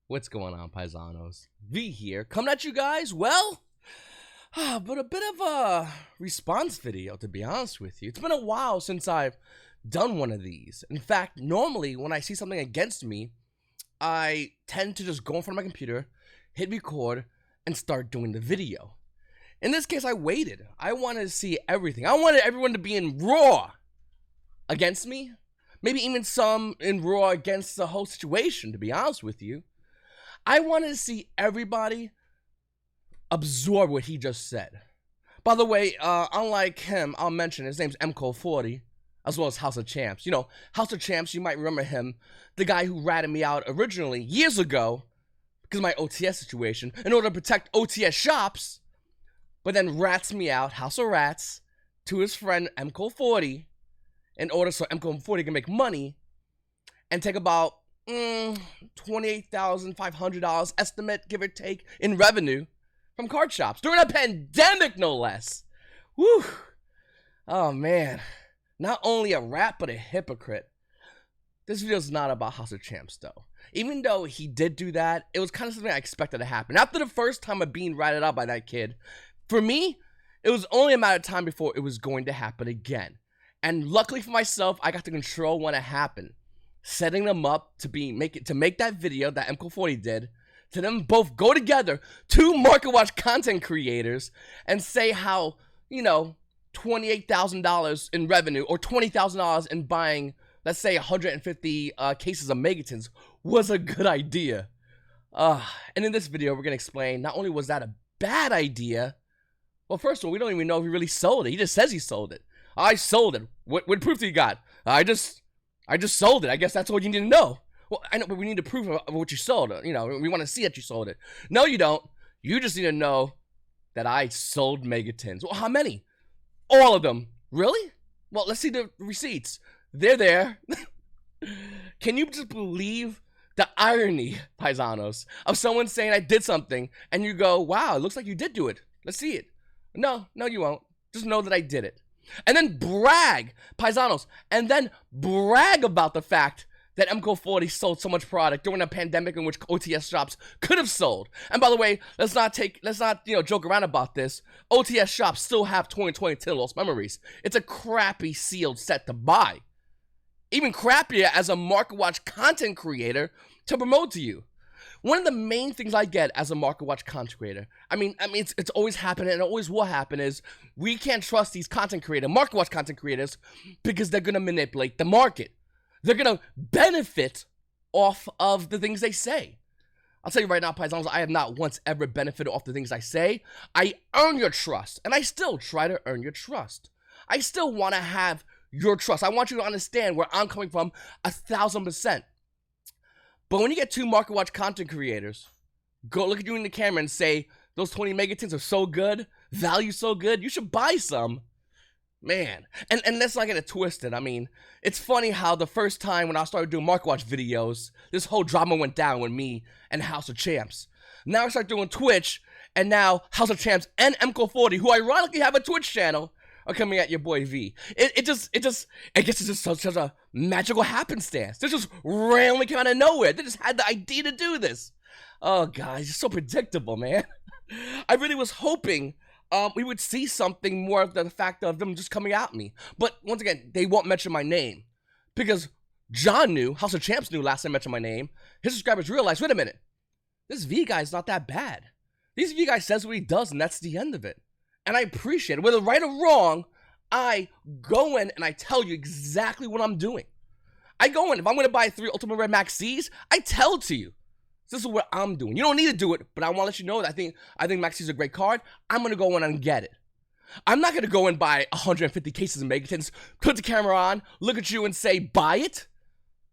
What's going on, paisanos? V here, coming at you guys, well, but a bit of a response video, to be honest with you. It's been a while since I've done one of these. In fact, normally when I see something against me, I tend to just go in front of my computer, hit record, and start doing the video. In this case, I waited. I wanted to see everything. I wanted everyone to be in raw against me. Maybe even some in raw against the whole situation, to be honest with you. I wanted to see everybody absorb what he just said. By the way, unlike him, I'll mention his name's MCO40, as well as House of Champs. You know, House of Champs, you might remember him, the guy who ratted me out originally, years ago, because of my OTS situation, in order to protect OTS shops, but then rats me out, House of Rats, to his friend MCO40, in order so MCO40 can make money, and take about $28,500 estimate, give or take, in revenue from card shops during a pandemic, no less. Whew. Oh man, not only a rat but a hypocrite. This video is not about House of Champs though. Even though he did do that, it was kind of something I expected to happen. After the first time of being ratted out by that kid, for me, it was only a matter of time before it was going to happen again. And luckily for myself, I got to control when it happened, setting them up to make that video that MCO40 did, to them both go together, two Market Watch content creators, and say how, you know, $28,000 in revenue or $20,000 in buying, let's say, 150 cases of Megatins was a good idea. And in this video, we're gonna explain not only was that a bad idea. Well, first of all, we don't even know if he really sold it. He just says he sold it. I sold it. What proof do you got? I just sold it. I guess that's all you need to know. Well, I know, but we need to prove of what you sold. You know, we want to see that you sold it. No, you don't. You just need to know that I sold Megatins. Well, how many? All of them. Really? Well, let's see the receipts. They're there. Can you just believe the irony, paisanos, of someone saying I did something, and you go, wow, it looks like you did do it. Let's see it. No, you won't. Just know that I did it. And then brag, paisanos, and then brag about the fact that MCO40 sold so much product during a pandemic in which OTS shops could have sold. And by the way, let's not joke around about this. OTS shops still have 2020 Till Lost Memories. It's a crappy sealed set to buy. Even crappier as a Market Watch content creator to promote to you. One of the main things I get as a Market Watch content creator, I mean, it's always happened and it always will happen, is we can't trust these Market Watch content creators, because they're gonna manipulate the market. They're gonna benefit off of the things they say. I'll tell you right now, paisanos, I have not once ever benefited off the things I say. I earn your trust, and I still try to earn your trust. I still want to have your trust. I want you to understand where I'm coming from 1,000%. But when you get two Market Watch content creators, go look at you in the camera and say, those 20 Megatins are so good, value so good, you should buy some. Man, and let's not get it twisted. I mean, it's funny how the first time when I started doing Market Watch videos, this whole drama went down with me and House of Champs. Now I start doing Twitch, and now House of Champs and MCO40, who ironically have a Twitch channel, are coming at your boy V. I guess it's just such a magical happenstance. This just randomly came out of nowhere. They just had the idea to do this. Oh, guys, it's so predictable, man. I really was hoping we would see something more of the fact of them just coming at me. But once again, they won't mention my name. Because John knew, House of Champs knew last time I mentioned my name. His subscribers realized, wait a minute, this V guy's not that bad. This V guy says what he does, and that's the end of it. And I appreciate it. Whether right or wrong, I go in and I tell you exactly what I'm doing. I go in, if I'm going to buy 3 Ultimate Red Max C's, I tell it to you. This is what I'm doing. You don't need to do it, but I want to let you know that I think Max C is a great card. I'm going to go in and get it. I'm not going to go and buy 150 cases of Megatins, put the camera on, look at you and say, buy it.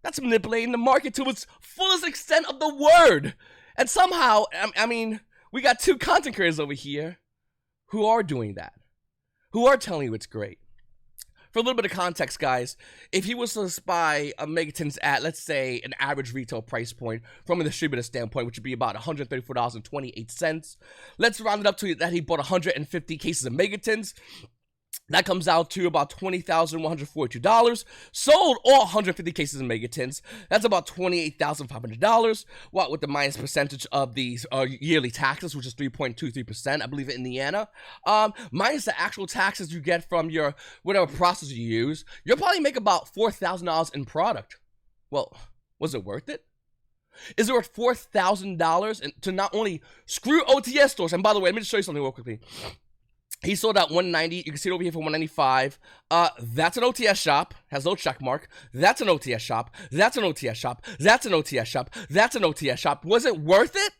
That's manipulating the market to its fullest extent of the word. And somehow, I mean, we got two content creators over here who are doing that, who are telling you it's great. For a little bit of context, guys, if he was to buy a Megatins at, let's say, an average retail price point from a distributor standpoint, which would be about $134.28, let's round it up to that he bought 150 cases of Megatins. That comes out to about $20,142. Sold all 150 cases of Megatins. That's about $28,500. What with the minus percentage of these yearly taxes, which is 3.23%, I believe, in Indiana. Minus the actual taxes you get from your whatever processor you use, you'll probably make about $4,000 in product. Well, was it worth it? Is it worth $4,000 to not only screw OTS stores? And by the way, let me just show you something real quickly. He sold out $190. You can see it over here for $195. That's an OTS shop. Has no check mark. That's an OTS shop. That's an OTS shop. That's an OTS shop. That's an OTS shop. Was it worth it?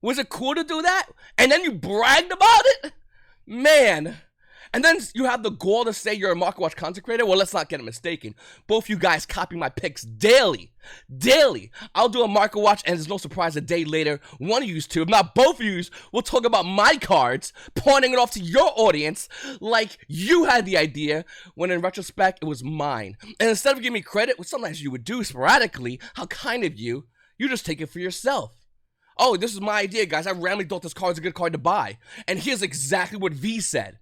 Was it cool to do that? And then you bragged about it? Man. And then you have the gall to say you're a Market Watch content creator? Well, let's not get it mistaken. Both you guys copy my picks daily. Daily. I'll do a Market Watch, and there's no surprise a day later, one of you two, if not both of you, will talk about my cards, pointing it off to your audience like you had the idea, when in retrospect, it was mine. And instead of giving me credit, which sometimes you would do sporadically, how kind of you, you just take it for yourself. Oh, this is my idea, guys. I randomly thought this card is a good card to buy. And here's exactly what V said.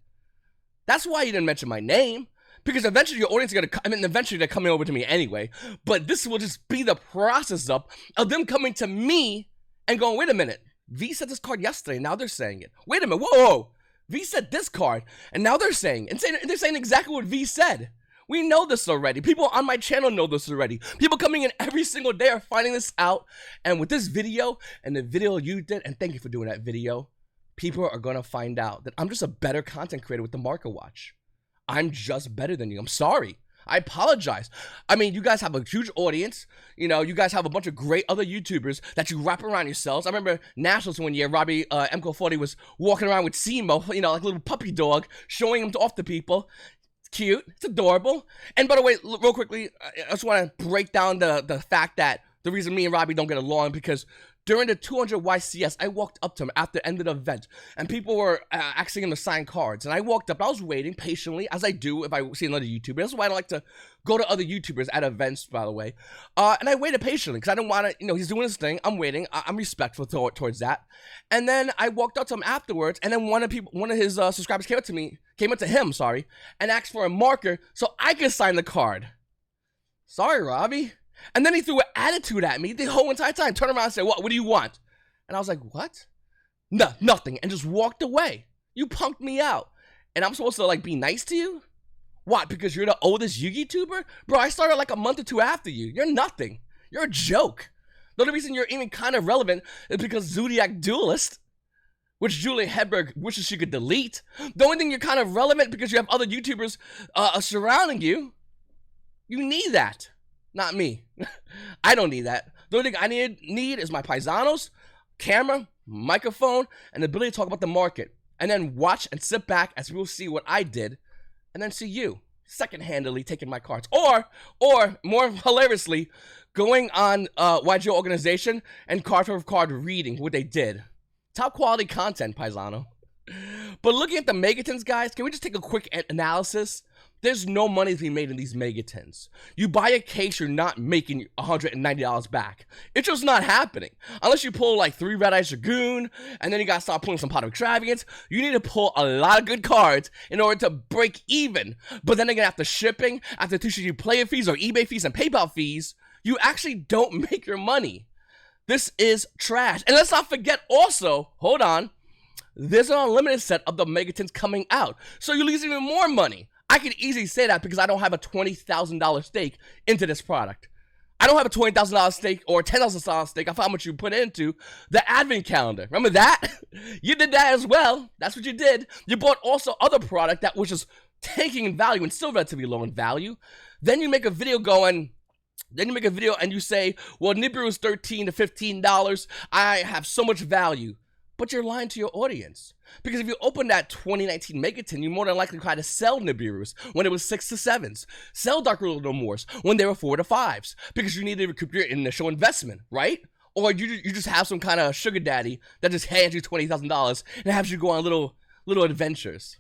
That's why you didn't mention my name, because eventually your audience is eventually they're coming over to me anyway, but this will just be the process of them coming to me and going, wait a minute, V said this card yesterday, now they're saying it. Wait a minute, whoa, V said this card, and now they're saying it. And they're saying exactly what V said. We know this already. People on my channel know this already. People coming in every single day are finding this out, and with this video, and the video you did, and thank you for doing that video, people are going to find out that I'm just a better content creator with the Market Watch. I'm just better than you. I'm sorry. I apologize. I mean, you guys have a huge audience. You know, you guys have a bunch of great other YouTubers that you wrap around yourselves. I remember Nationals one year, Robbie MCO40 was walking around with Simo, you know, like a little puppy dog, showing him off to people. It's cute. It's adorable. And by the way, real quickly, I just want to break down the fact that the reason me and Robbie don't get along because during the 200 YCS, I walked up to him after the end of the event, and people were asking him to sign cards. And I walked up, I was waiting patiently, as I do if I see another YouTuber. That's why I don't like to go to other YouTubers at events, by the way. And I waited patiently, because I didn't want to, you know, he's doing his thing, I'm waiting, I'm respectful towards that. And then I walked up to him afterwards, and then one of his subscribers came up to him, and asked for a marker so I could sign the card. Sorry, Robbie. And then he threw an attitude at me the whole entire time. Turned around and said, what do you want? And I was like, what? No, nothing. And just walked away. You punked me out. And I'm supposed to, like, be nice to you? What, because you're the oldest Yu-Gi tuber? Bro, I started like a month or two after you. You're nothing. You're a joke. The only reason you're even kind of relevant is because Zodiac Duelist, which Julia Hedberg wishes she could delete. The only thing you're kind of relevant because you have other YouTubers surrounding you. You need that. Not me. I don't need that. The only thing I need is my paisanos, camera, microphone, and the ability to talk about the market. And then watch and sit back as people see what I did, and then see you second-handedly taking my cards. Or more hilariously, going on YGO organization and card for card reading what they did. Top quality content, paisano. But looking at the Megatins, guys, can we just take a quick analysis? There's no money to be made in these Megatins. You buy a case, you're not making $190 back. It's just not happening. Unless you pull like 3 Red Eye Dragoon, and then you gotta start pulling some Pot of Extravagance. You need to pull a lot of good cards in order to break even. But then again, after shipping, after 2 player fees or eBay fees and PayPal fees, you actually don't make your money. This is trash. And let's not forget also, hold on, there's an unlimited set of the Megatins coming out. So you lose even more money. I can easily say that because I don't have a $20,000 stake into this product. I don't have a $20,000 stake or $10,000 stake of how much you put into the advent calendar. Remember that? You did that as well. That's what you did. You bought also other product that was just tanking in value and still relatively low in value. Then you make a video and you say, well, Nibiru is $13 to $15. I have so much value. But you're lying to your audience. Because if you open that 2019 Megatin, you more than likely try to sell Nibirus when it was 6 to 7s. Sell Dark Little Moors when they were 4 to 5s. Because you need to recoup your initial investment, right? Or you just have some kind of sugar daddy that just hands you $20,000 and has you go on little adventures.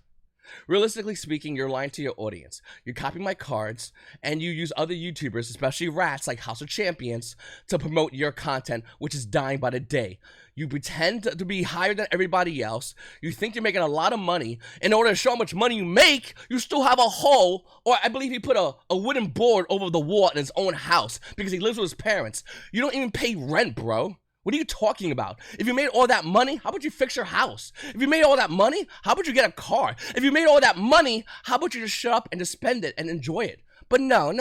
Realistically speaking, you're lying to your audience. You copy my cards, and you use other YouTubers, especially rats like House of Champions, to promote your content, which is dying by the day. You pretend to be higher than everybody else. You think you're making a lot of money. In order to show how much money you make, you still have a hole, or I believe he put a wooden board over the wall in his own house because he lives with his parents. You don't even pay rent, bro. What are you talking about? If you made all that money, how about you fix your house? If you made all that money, how about you get a car? If you made all that money, how about you just shut up and just spend it and enjoy it? But no.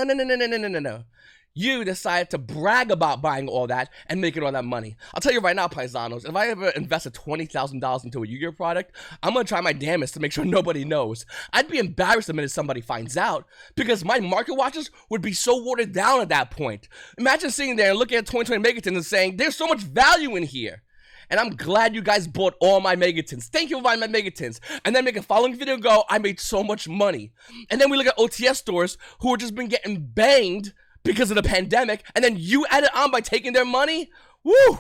You decided to brag about buying all that and making all that money. I'll tell you right now, paisanos, if I ever invested $20,000 into a Yu-Gi-Oh product, I'm going to try my damnest to make sure nobody knows. I'd be embarrassed the minute somebody finds out because my market watches would be so watered down at that point. Imagine sitting there and looking at 2020 Megatin and saying, there's so much value in here. And I'm glad you guys bought all my Megatins. Thank you for buying my Megatins. And then make a following video and go, I made so much money. And then we look at OTS stores who have just been getting banged because of the pandemic, and then you add it on by taking their money? Woo!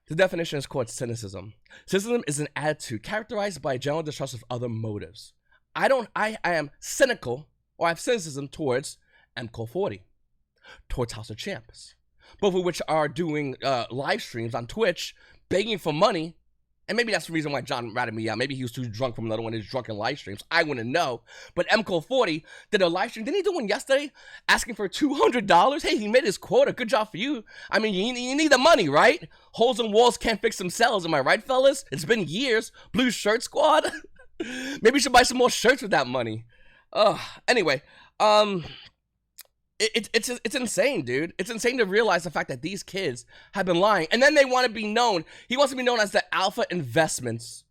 The definition is called cynicism. Cynicism is an attitude characterized by general distrust of other motives. I am cynical, or I have cynicism towards MCO40, towards House of Champs, both of which are doing live streams on Twitch, begging for money. And maybe that's the reason why John ratted me out. Maybe he was too drunk from another one of his drunken live streams. I wouldn't know. But MCO40 did a live stream. Didn't he do one yesterday asking for $200? Hey, he made his quota. Good job for you. I mean, you need the money, right? Holes in walls can't fix themselves. Am I right, fellas? It's been years. Blue Shirt Squad. Maybe we should buy some more shirts with that money. Anyway, It's insane, dude. It's insane to realize the fact that these kids have been lying. And then they want to be known. He wants to be known as the alpha investments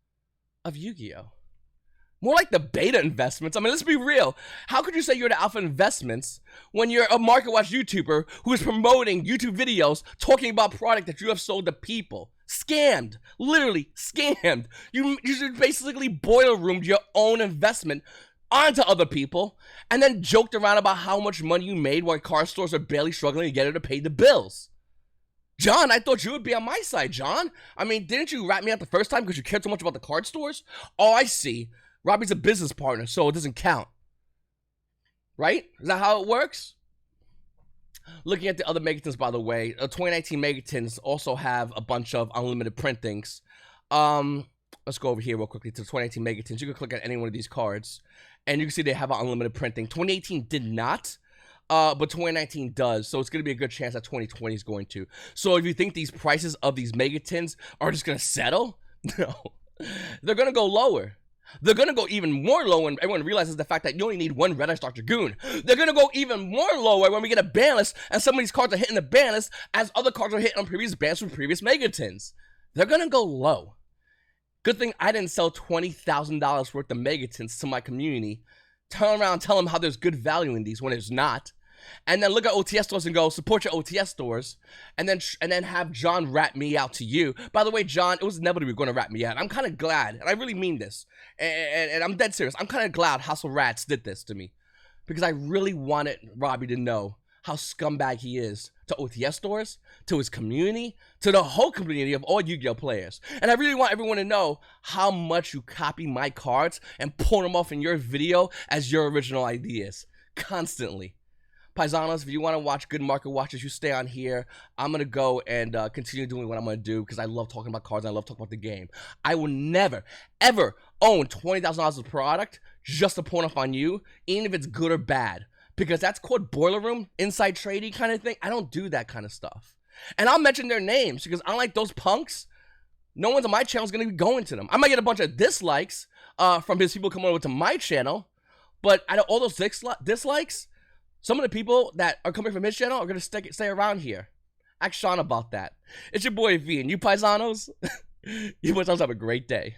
of Yu-Gi-Oh! More like the beta investments. I mean, let's be real. How could you say you're the alpha investments when you're a market watch YouTuber who is promoting YouTube videos talking about product that you have sold to people? Scammed. Literally scammed. You basically boiler roomed your own investment onto other people, and then joked around about how much money you made while car stores are barely struggling to get her to pay the bills. John, I thought you would be on my side, John. I mean, didn't you rat me out the first time because you cared so much about the card stores? Oh, I see. Robbie's a business partner, so it doesn't count. Right? Is that how it works? Looking at the other Megatins, by the way, 2019 Megatins also have a bunch of unlimited printings. Let's go over here real quickly to the 2019 Megatins. You can click on any one of these cards, and you can see they have an unlimited printing. 2018 did not, but 2019 does, so it's going to be a good chance that 2020 is going to. So if you think these prices of these Megatins are just going to settle, no. They're going to go lower. They're going to go even more low when everyone realizes the fact that you only need one Red Ice Dr. Goon. They're going to go even more lower when we get a ban list, and some of these cards are hitting the ban list as other cards are hitting on previous bans from previous Megatins. They're going to go low. Good thing I didn't sell $20,000 worth of Megatins to my community. Turn around and tell them how there's good value in these when there's not. And then look at OTS stores and go, support your OTS stores. And then have John rat me out to you. By the way, John, it was inevitably going to rat me out. I'm kind of glad, and I really mean this. And I'm dead serious. I'm kind of glad Hustle Rats did this to me. Because I really wanted Robbie to know how scumbag he is to OTS stores, to his community, to the whole community of all Yu-Gi-Oh players. And I really want everyone to know how much you copy my cards and pull them off in your video as your original ideas. Constantly. Paisanos, if you want to watch good market watches, you stay on here. I'm going to go and continue doing what I'm going to do because I love talking about cards and I love talking about the game. I will never, ever own $20,000 of product just to pawn off on you, even if it's good or bad. Because that's called boiler room, inside trading kind of thing. I don't do that kind of stuff. And I'll mention their names because unlike those punks, no one's on my channel is going to be going to them. I might get a bunch of dislikes from his people coming over to my channel. But out of all those dislikes, some of the people that are coming from his channel are going to stay around here. Ask Sean about that. It's your boy V, and you paisanos, you boys have a great day.